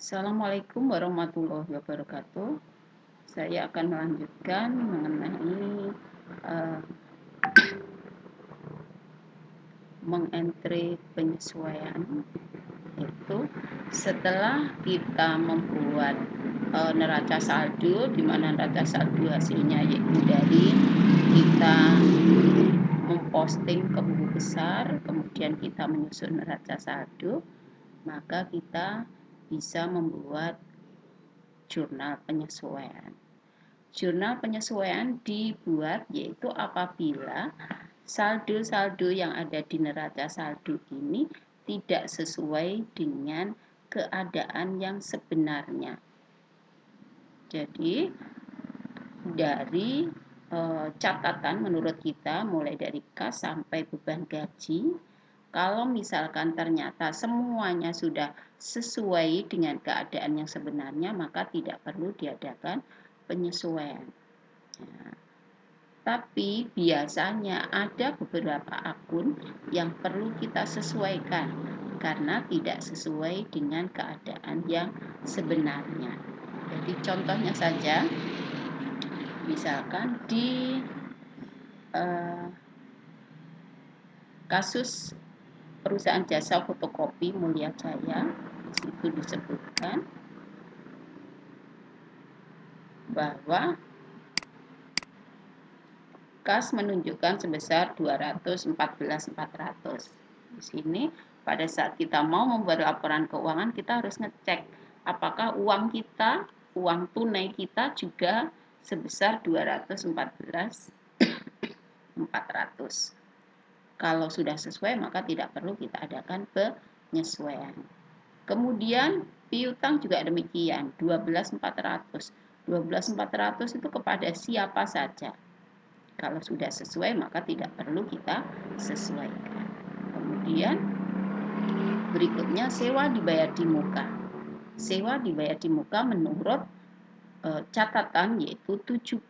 Assalamualaikum warahmatullahi wabarakatuh. Saya akan melanjutkan mengenai mengentry penyesuaian, yaitu setelah kita membuat neraca saldo, di mana neraca saldo hasilnya yaitu dari kita memposting ke buku besar, kemudian kita menyusun neraca saldo, maka kita bisa membuat jurnal penyesuaian. Jurnal penyesuaian dibuat yaitu apabila saldo-saldo yang ada di neraca saldo ini tidak sesuai dengan keadaan yang sebenarnya. Jadi dari catatan menurut kita mulai dari kas sampai beban gaji, kalau misalkan ternyata semuanya sudah sesuai dengan keadaan yang sebenarnya, maka tidak perlu diadakan penyesuaian. Ya. Tapi biasanya ada beberapa akun yang perlu kita sesuaikan karena tidak sesuai dengan keadaan yang sebenarnya. Jadi contohnya saja, misalkan di kasus perusahaan jasa fotokopi Mulia Jaya, itu disebutkan bahwa kas menunjukkan sebesar 214.400. Di sini pada saat kita mau membuat laporan keuangan, kita harus ngecek apakah uang kita, uang tunai kita juga sebesar 214.400. Kalau sudah sesuai, maka tidak perlu kita adakan penyesuaian. Kemudian piutang juga demikian, 12.400. 12.400 itu kepada siapa saja. Kalau sudah sesuai, maka tidak perlu kita sesuaikan. Kemudian berikutnya sewa dibayar di muka. Sewa dibayar di muka menurut catatan yaitu 72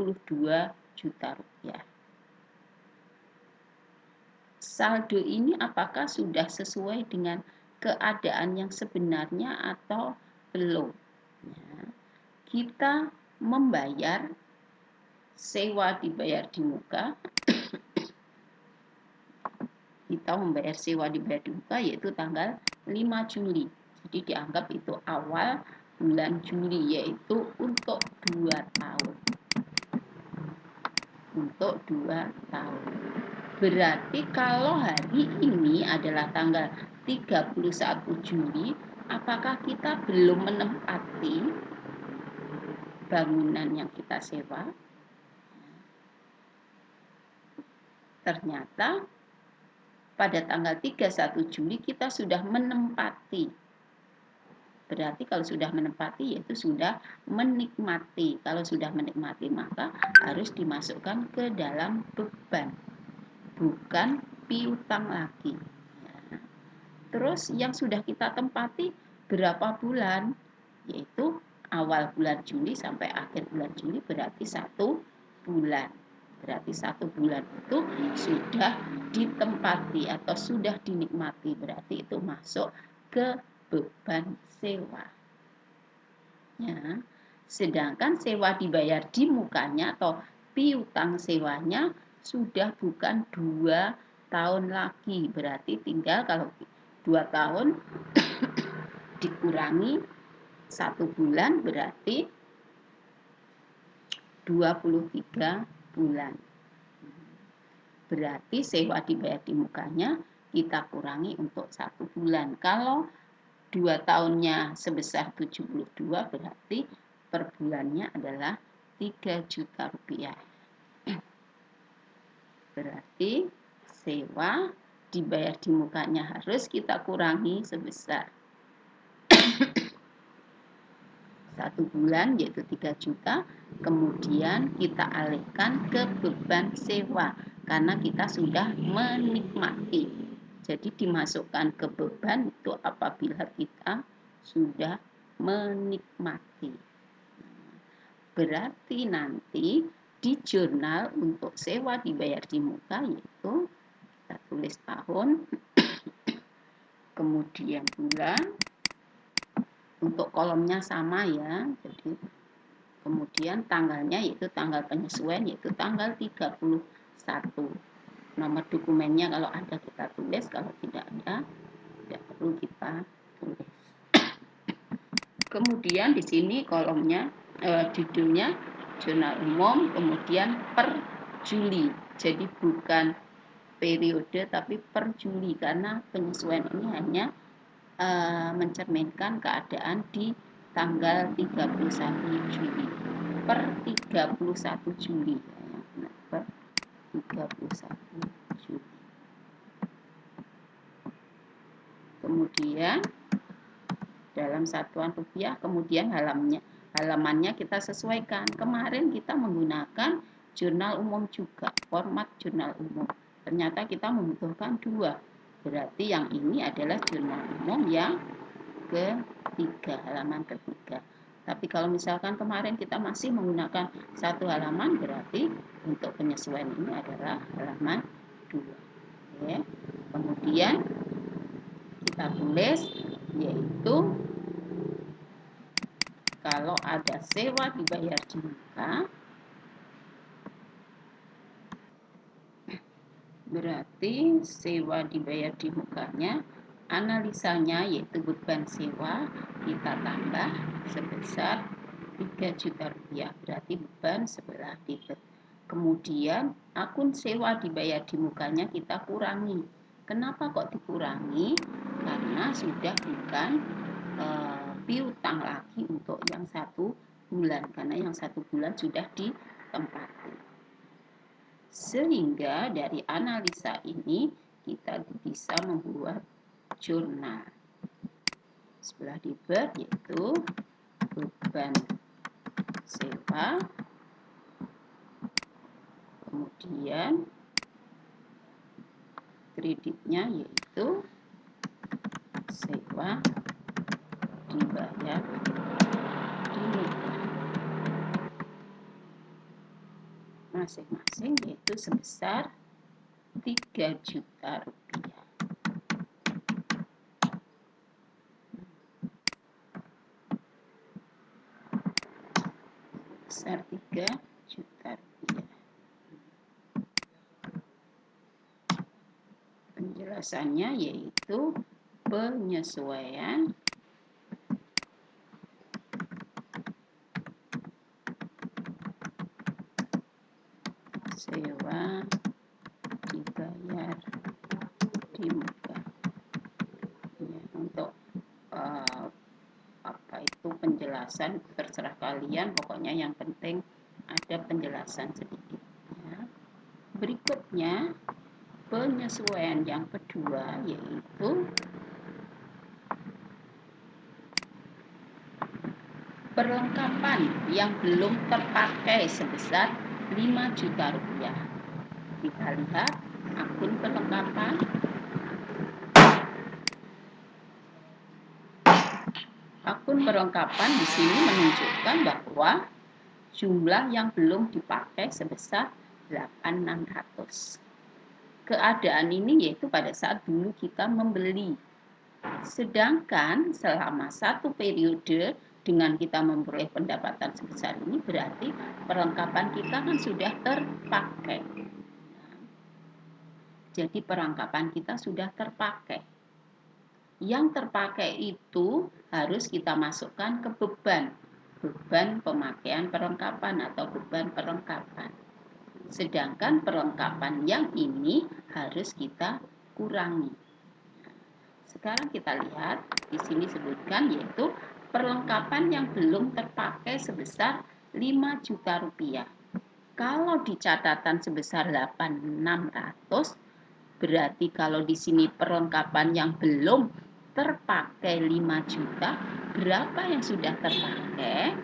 juta rupiah. Saldo ini apakah sudah sesuai dengan keadaan yang sebenarnya atau belum? Ya. Kita membayar sewa dibayar di muka, kita membayar sewa dibayar di muka yaitu tanggal 5 Juli. Jadi dianggap itu awal bulan Juli, yaitu untuk 2 tahun. Untuk 2 tahun. Berarti kalau hari ini adalah tanggal 31 Juli, apakah kita belum menempati bangunan yang kita sewa? Ternyata pada tanggal 31 Juli kita sudah menempati. Berarti kalau sudah menempati yaitu sudah menikmati. Kalau sudah menikmati maka harus dimasukkan ke dalam beban, bukan piutang lagi. Terus yang sudah kita tempati berapa bulan? Yaitu awal bulan Juli sampai akhir bulan Juli, berarti 1 bulan. Berarti 1 bulan itu sudah ditempati atau sudah dinikmati. Berarti itu masuk ke beban sewa. Ya. Sedangkan sewa dibayar di mukanya atau piutang sewanya sudah bukan 2 tahun lagi. Berarti tinggal kalau 2 tahun dikurangi 1 bulan berarti 23 bulan. Berarti sewa dibayar di mukanya kita kurangi untuk 1 bulan. Kalau 2 tahunnya sebesar 72 berarti per bulannya adalah 3 juta rupiah. Berarti sewa dibayar di mukanya harus kita kurangi sebesar 1 bulan yaitu 3 juta, kemudian kita alihkan ke beban sewa karena kita sudah menikmati. Jadi dimasukkan ke beban itu apabila kita sudah menikmati. Berarti nanti di jurnal untuk sewa dibayar di muka yaitu kita tulis tahun, kemudian bulan, untuk kolomnya sama ya. Jadi kemudian tanggalnya yaitu tanggal penyesuaian yaitu tanggal 31. Nomor dokumennya kalau ada kita tulis, kalau tidak ada tidak perlu kita tulis. Kemudian di sini kolomnya judulnya jurnal umum, kemudian per Juli. Jadi bukan periode tapi per Juli karena penyesuaian ini hanya mencerminkan keadaan di tanggal 31 Juli. Per 31 Juli. Per 31 Juli. Kemudian dalam satuan rupiah, kemudian halamannya kita sesuaikan. Kemarin kita menggunakan jurnal umum juga, format jurnal umum. Ternyata kita membutuhkan 2. Berarti yang ini adalah jurnal umum yang ketiga, halaman ketiga. Tapi kalau misalkan kemarin kita masih menggunakan 1 halaman, berarti untuk penyesuaian ini adalah halaman 2. Oke. Kemudian kita tulis yaitu kalau ada sewa dibayar di muka, berarti sewa dibayar di mukanya, analisanya yaitu beban sewa kita tambah sebesar 3 juta rupiah, berarti beban sebelah debit. Kemudian akun sewa dibayar di mukanya kita kurangi. Kenapa kok dikurangi? Karena sudah bukan piutang lagi untuk yang 1 bulan, karena yang 1 bulan sudah ditempati. Sehingga dari analisa ini kita bisa membuat jurnal. Sebelah debit yaitu beban sewa, kemudian kreditnya yaitu sewa dibayar di muka, masing-masing yaitu sebesar 3 juta rupiah. Sebesar 3 juta rupiah. Penjelasannya yaitu penyesuaian sewa dibayar di muka. Ya, untuk apa itu penjelasan terserah kalian, pokoknya yang penting ada penjelasan sedikit. Ya. Berikutnya penyesuaian yang kedua yaitu perlengkapan yang belum terpakai sebesar 5 juta rupiah. Kita lihat akun perlengkapan. Akun perlengkapan di sini menunjukkan bahwa jumlah yang belum dipakai sebesar 8.600. Keadaan ini yaitu pada saat dulu kita membeli. Sedangkan selama 1 periode dengan kita memperoleh pendapatan sebesar ini berarti perlengkapan kita kan sudah terpakai. Jadi perlengkapan kita sudah terpakai. Yang terpakai itu harus kita masukkan ke beban pemakaian perlengkapan atau beban perlengkapan. Sedangkan perlengkapan yang ini harus kita kurangi. Sekarang kita lihat di sini sebutkan yaitu perlengkapan yang belum terpakai sebesar 5 juta rupiah. Kalau di catatan sebesar 8.600, berarti kalau di sini perlengkapan yang belum terpakai 5 juta, berapa yang sudah terpakai?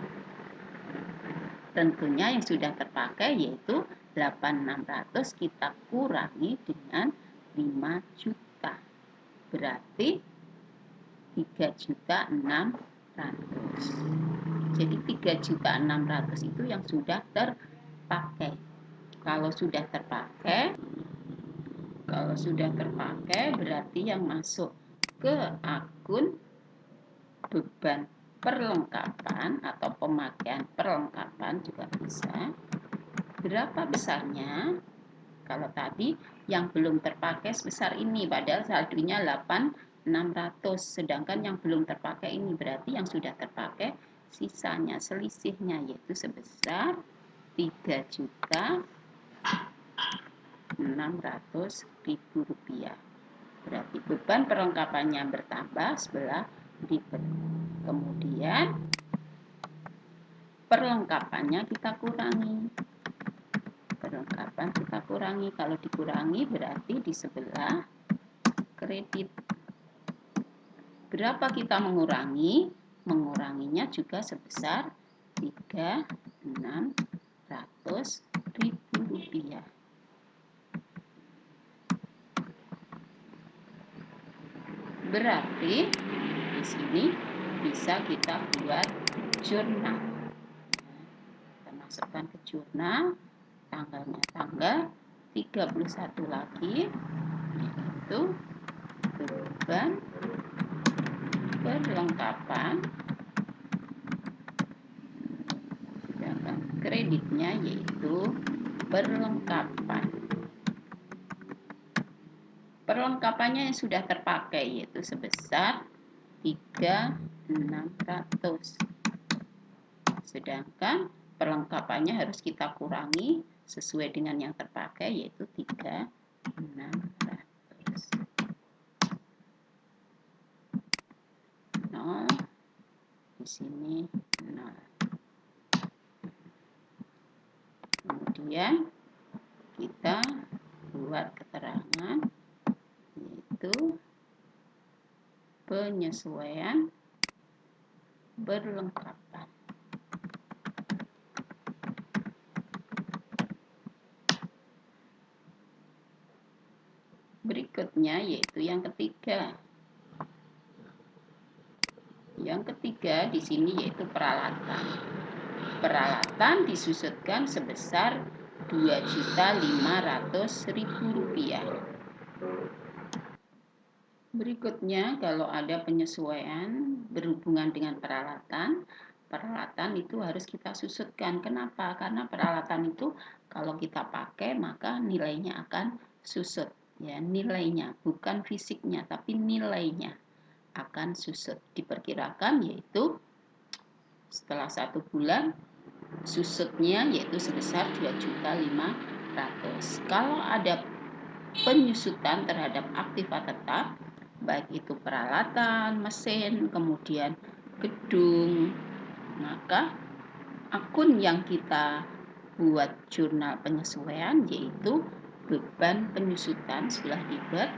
Tentunya yang sudah terpakai yaitu 8.600 kita kurangi dengan 5 juta. Berarti 3.600.000. Jadi 3.600.000 itu yang sudah terpakai. Kalau sudah terpakai berarti yang masuk ke akun beban perlengkapan atau pemakaian perlengkapan juga bisa. Berapa besarnya? Kalau tadi yang belum terpakai sebesar ini, padahal saldonya 8.600, sedangkan yang belum terpakai ini berarti yang sudah terpakai sisanya, selisihnya yaitu sebesar 3.600.000 rupiah. Berarti beban perlengkapannya bertambah sebelah lipat. Kemudian perlengkapannya kita kurangi. Perlengkapan kita kurangi. Kalau dikurangi berarti di sebelah kredit. Berapa kita mengurangi? Menguranginya juga sebesar 3.600.000 rupiah. Berarti di sini bisa kita buat jurnal. Kita masukkan ke jurnal, tanggalnya tanggal 31 lagi, yaitu beban perlengkapan, sedangkan kreditnya yaitu perlengkapan. Perlengkapannya yang sudah terpakai yaitu sebesar 3.600. Sedangkan perlengkapannya harus kita kurangi sesuai dengan yang terpakai yaitu 3.600. 0 di sini 0. Kemudian kita buat keterangan yaitu penyesuaian perlengkapan. Berikutnya yaitu yang ketiga. Yang ketiga di sini yaitu peralatan. Peralatan disusutkan sebesar 2.500.000 rupiah. Berikutnya kalau ada penyesuaian berhubungan dengan peralatan, peralatan itu harus kita susutkan. Kenapa? Karena peralatan itu kalau kita pakai maka nilainya akan susut. Ya, nilainya bukan fisiknya tapi nilainya akan susut. Diperkirakan yaitu setelah 1 bulan susutnya yaitu sebesar 2.500.000. Kalau ada penyusutan terhadap aktiva tetap, baik itu peralatan, mesin, kemudian gedung, maka akun yang kita buat jurnal penyesuaian yaitu beban penyusutan sebelah lipat.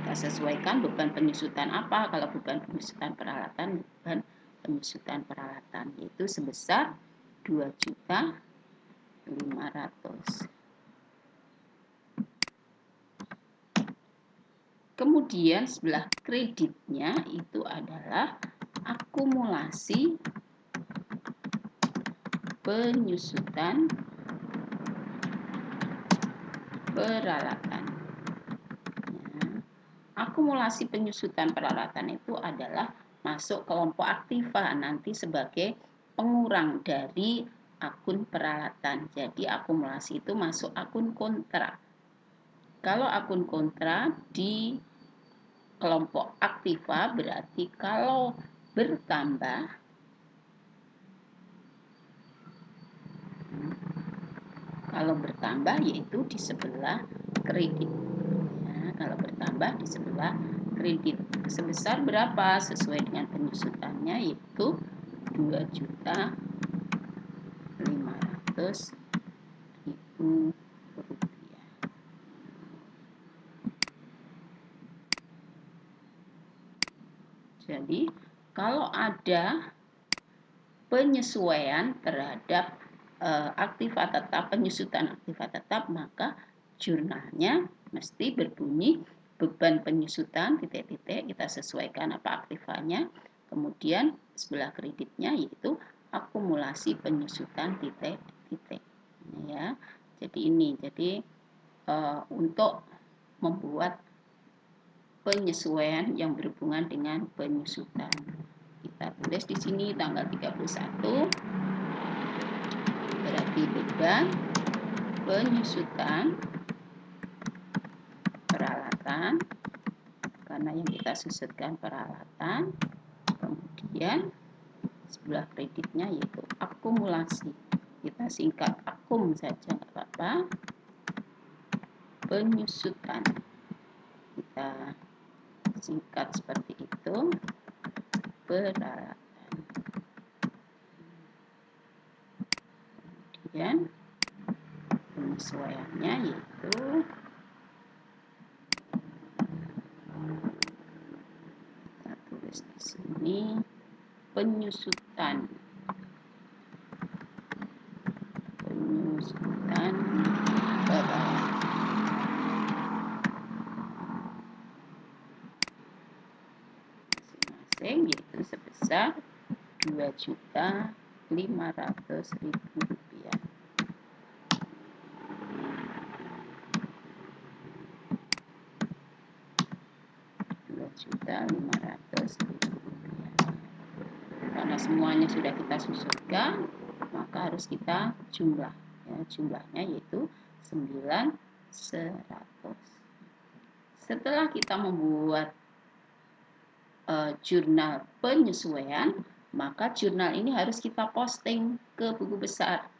Kita sesuaikan beban penyusutan apa? Kalau beban penyusutan peralatan, beban penyusutan peralatan yaitu sebesar 2.500.000. Kemudian sebelah kreditnya itu adalah akumulasi penyusutan peralatan. Ya. Akumulasi penyusutan peralatan itu adalah masuk kelompok aktiva nanti sebagai pengurang dari akun peralatan. Jadi akumulasi itu masuk akun kontra. Kalau akun kontra di kelompok aktiva berarti kalau bertambah yaitu di sebelah kredit. Ya, kalau bertambah di sebelah kredit. Sebesar berapa? Sesuai dengan penyusutannya yaitu 2.500.000 rupiah. Jadi kalau ada penyesuaian terhadap aktiva tetap, penyusutan aktiva tetap, maka jurnalnya mesti berbunyi beban penyusutan titik-titik, kita sesuaikan apa aktivanya, kemudian sebelah kreditnya yaitu akumulasi penyusutan titik-titik. Ya, jadi ini, jadi untuk membuat penyesuaian yang berhubungan dengan penyusutan Kita tulis di sini tanggal 31, berarti beban penyusutan peralatan, karena yang kita susutkan peralatan. Kemudian sebelah kreditnya yaitu akumulasi, kita singkat akum saja nggak apa-apa. Penyusutan kita singkat seperti itu, peralatan. Kemudian penyesuaiannya yaitu kita tulis di sini penyusutan peralatan masing-masing yaitu sebesar Rp2.500.000. Karena semuanya sudah kita susutkan, maka harus kita jumlah. Ya, jumlahnya yaitu 9.100. Setelah kita membuat jurnal penyesuaian, maka jurnal ini harus kita posting ke buku besar.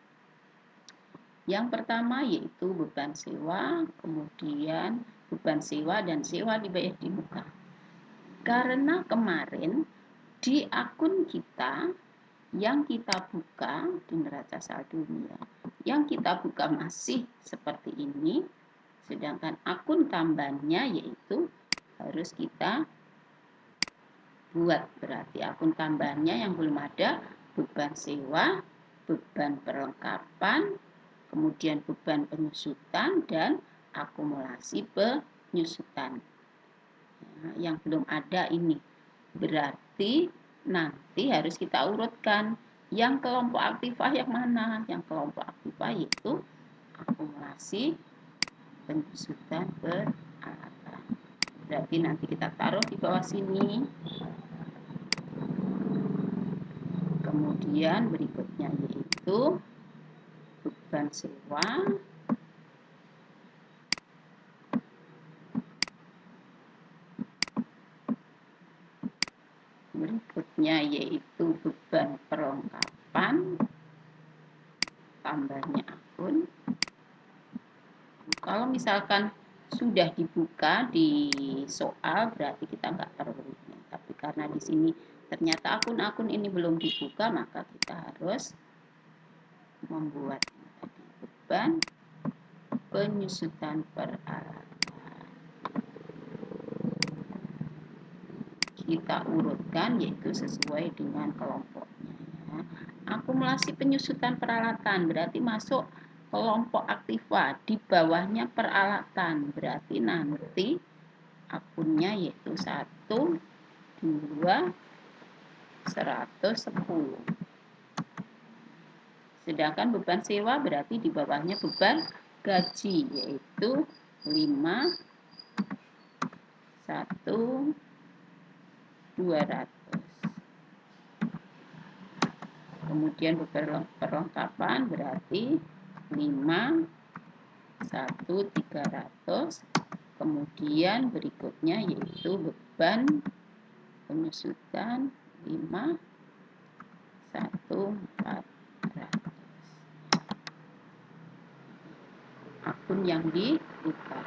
Yang pertama yaitu beban sewa, kemudian beban sewa dan sewa dibayar di muka. Karena kemarin di akun kita yang kita buka di neraca saldo dunia, yang kita buka masih seperti ini, sedangkan akun tambahannya yaitu harus kita buat. Berarti akun tambahannya yang belum ada beban sewa, beban perlengkapan, kemudian beban penyusutan dan akumulasi penyusutan. Nah, yang belum ada ini berarti nanti harus kita urutkan yang kelompok aktifah yang mana. Yang kelompok aktifah yaitu akumulasi penyusutan peralatan. Berarti nanti kita taruh di bawah sini. Kemudian berikutnya yaitu beban sewa, berikutnya yaitu beban perlengkapan, tambahnya akun. Kalau misalkan sudah dibuka di soal berarti kita nggak perlu ini. Tapi karena di sini ternyata akun-akun ini belum dibuka, maka kita harus membuat tadi beban penyusutan peralatan. Kita urutkan yaitu sesuai dengan kelompoknya. Ya. Akumulasi penyusutan peralatan berarti masuk kelompok aktiva, di bawahnya peralatan, berarti nanti akunnya yaitu 1, 2, 110. Sedangkan beban sewa berarti di bawahnya beban gaji yaitu 5, 1, 200. Kemudian beban perlengkapan berarti 5, 1, 300. Kemudian berikutnya yaitu beban penyusutan 5, 1, 400. Akun yang dibuka.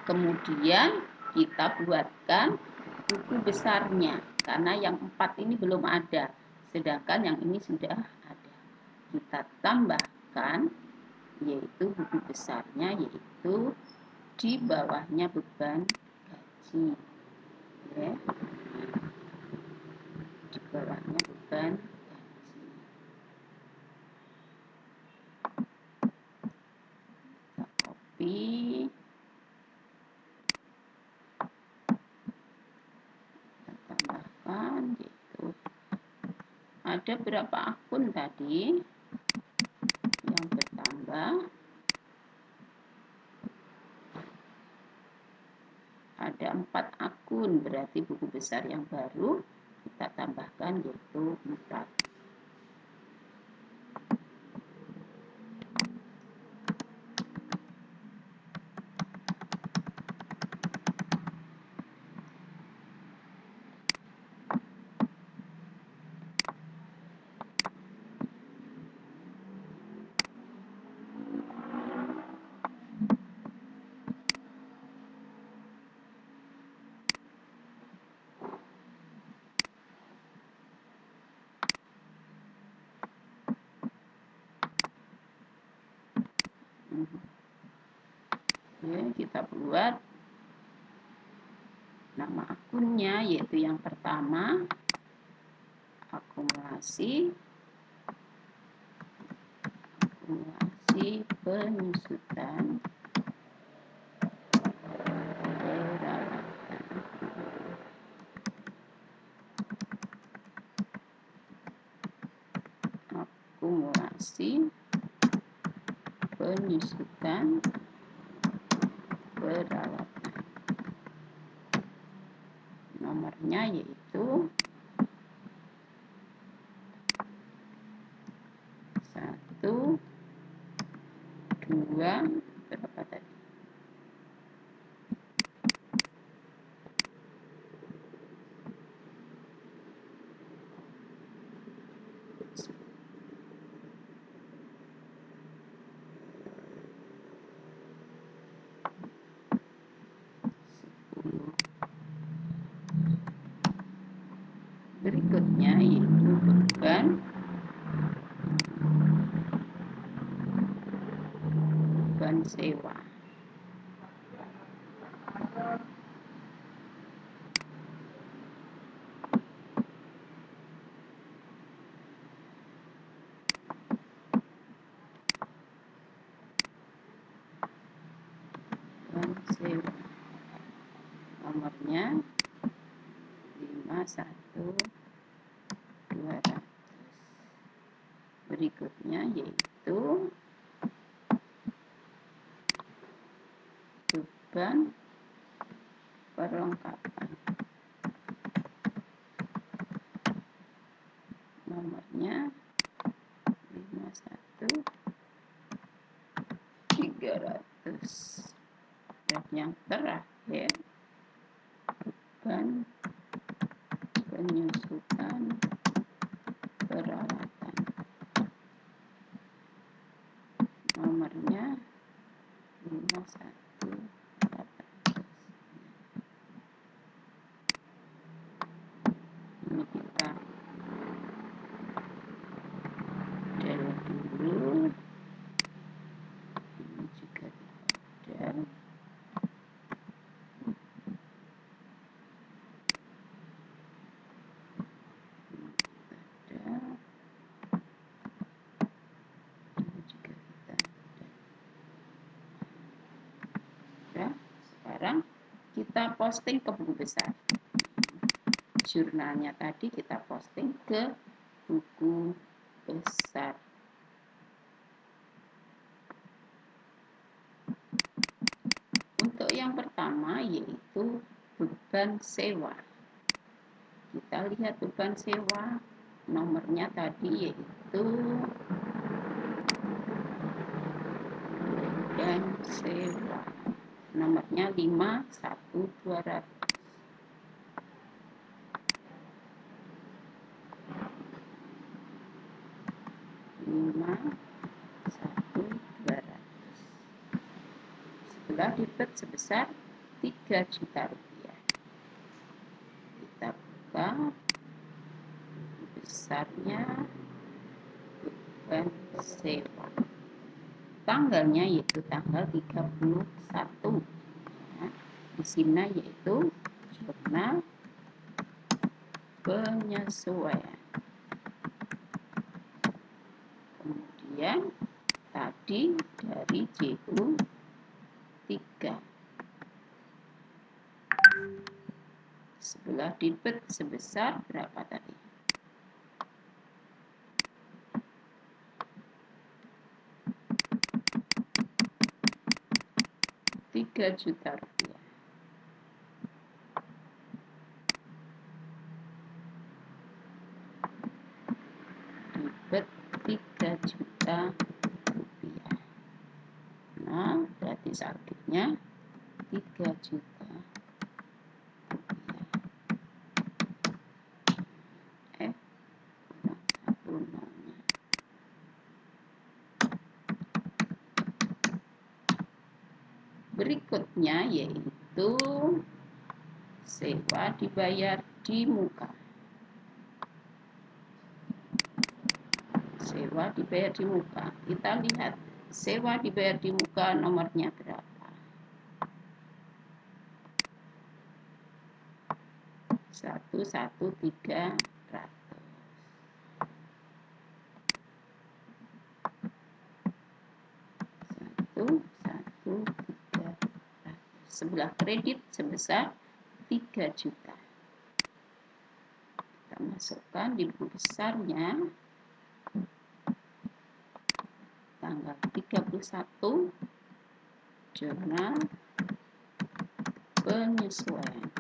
Kemudian kita buatkan buku besarnya karena yang 4 ini belum ada, sedangkan yang ini sudah ada. Kita tambahkan yaitu buku besarnya yaitu di bawahnya beban gaji. Ya. Di bawahnya beban gaji. Kita copy. Ada berapa akun tadi yang bertambah? Ada 4 akun, berarti buku besar yang baru kita tambahkan dikalikan yaitu 4. Oke, kita buat nama akunnya, yaitu yang pertama akumulasi penyusutan peralatan. Akumulasi penyusutan peralatan. Nomornya yaitu 1, 2, berapa tadi? 10. Berikutnya yaitu beban sewa. Nomornya 51.200. Berikutnya yaitu beban perlengkapan. Nomornya 51.300. Dan yang terakhir beban penyusutan peralatan. Nomornya 51.800. Ini kita delete dulu. Ini juga delete. Sekarang kita posting ke buku besar. Jurnalnya tadi kita posting ke buku besar. Untuk yang pertama yaitu beban sewa. Kita lihat beban sewa. Nomornya tadi yaitu beban sewa. Nomornya 51.200. 51.200. Setelah debit sebesar 3 juta rupiah. Kita buka besarnya beban sewa. Tanggalnya yaitu tanggal 31. Ya, di sini yaitu jurnal penyesuaian. Kemudian tadi dari JU 3. Sebelah debit sebesar berapa tadi? 3 juta rupiah. debit 3 juta rupiah. Nah, berarti saldonya 3 juta rupiah. Kurang satu nolnya. Berikutnya yaitu sewa dibayar di muka. Sewa dibayar di muka. Kita lihat sewa dibayar di muka nomornya berapa. 11300. 11300. Sebelah kredit sebesar 3 juta. Kita masukkan di buku besarnya tanggal 31 jurnal penyesuaian.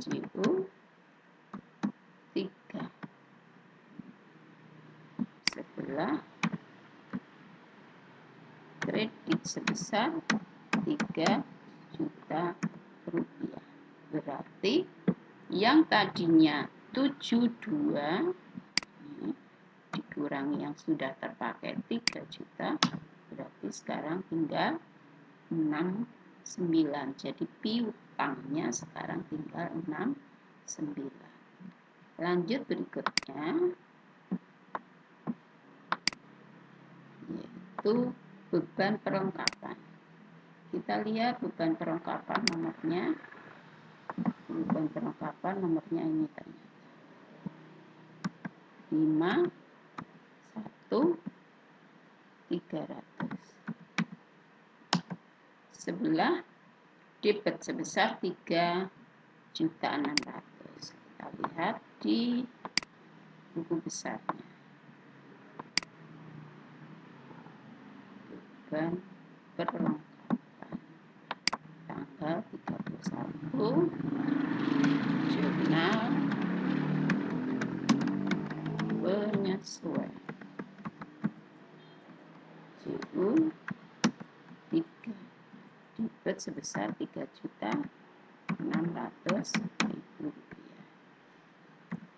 JU 3. Sebelah kredit sebesar 3 juta rupiah. Berarti yang tadinya 72 dikurangi yang sudah terpakai 3 juta, berarti sekarang tinggal 69. Jadi piutangnya sekarang tinggal 69. Lanjut berikutnya yaitu beban perlengkapan. Kita lihat beban perlengkapan nomornya. Beban perlengkapan nomornya ini ternyata 51300. Sebelah debit sebesar 3.600.000. Kita lihat di buku besarnya. Beban perlengkapan tanggal 31 jurnal penyesuaian. JU 3. Debit sebesar 3.600.000 rupiah.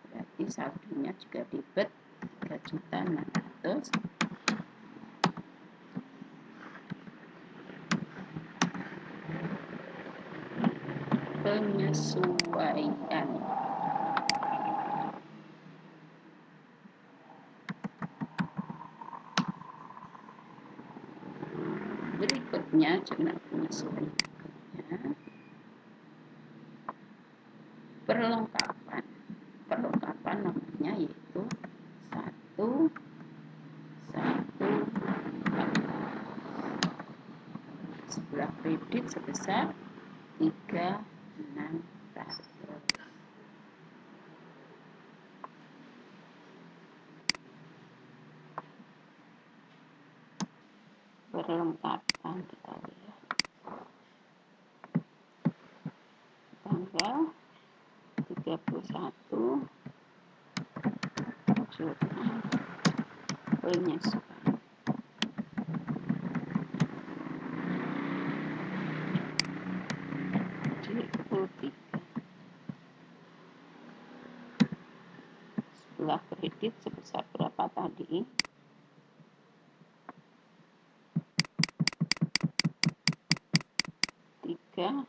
Berarti saldonya juga debit 3.600.000. Penyesuaian. Berikutnya jurnal penyesuaian perlengkapan. Perlengkapan nomornya yaitu 114. Sebelah kredit sebesar 3.600. Perlengkapan kita lihat tanggal 31 jurnal penyesuaian. JU 3. Sebelah kredit sebesar berapa tadi? 3.600.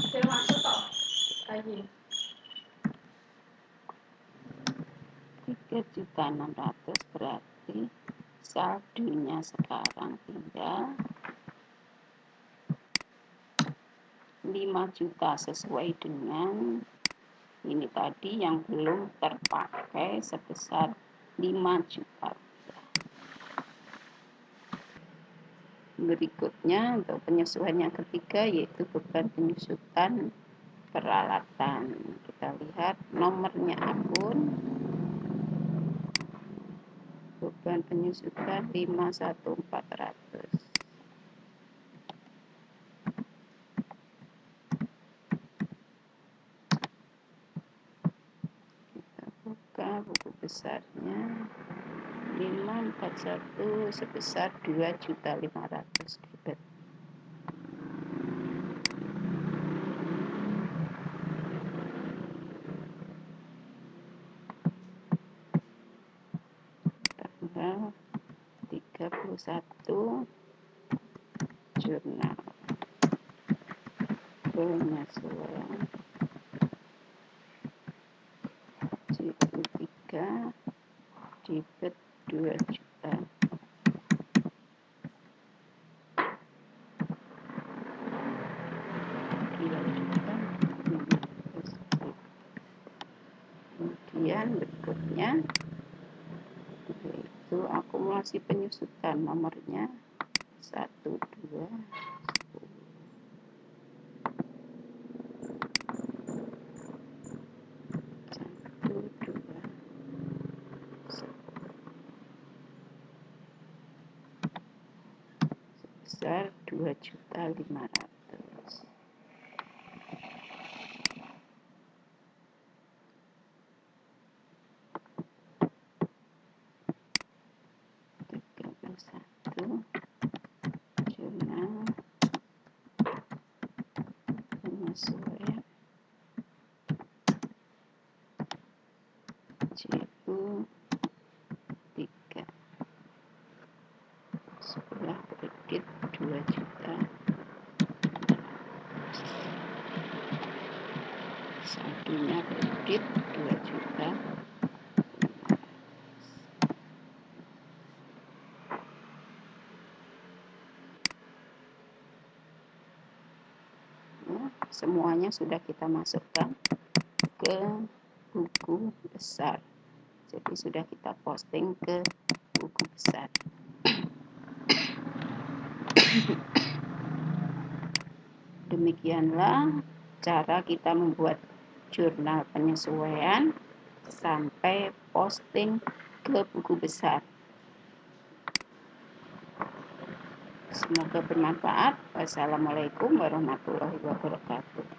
Termasuk toh lagi 3.600.000 berarti saldonya sekarang tinggal 5 juta sesuai dengan ini tadi yang belum terpakai sebesar 5 juta. Berikutnya untuk penyesuaian yang ketiga yaitu beban penyusutan peralatan. Kita lihat nomornya akun, beban Bahan penyusutan 51400. Kita buka buku besarnya 541 sebesar 2.500.000 debit. Tanggal 31 jurnal penyesuaian J3 debit 2 juta. Kemudian berikutnya yaitu akumulasi penyusutan, nomornya 1, 2, 10 sebesar 2.500.000. Jurnal penyesuaian J3 sebelah kredit 2 juta, saldonya kredit 2 juta. Semuanya sudah kita masukkan ke buku besar, jadi sudah kita posting ke buku besar. Demikianlah cara kita membuat jurnal penyesuaian sampai posting ke buku besar. Semoga bermanfaat. Wassalamualaikum warahmatullahi wabarakatuh.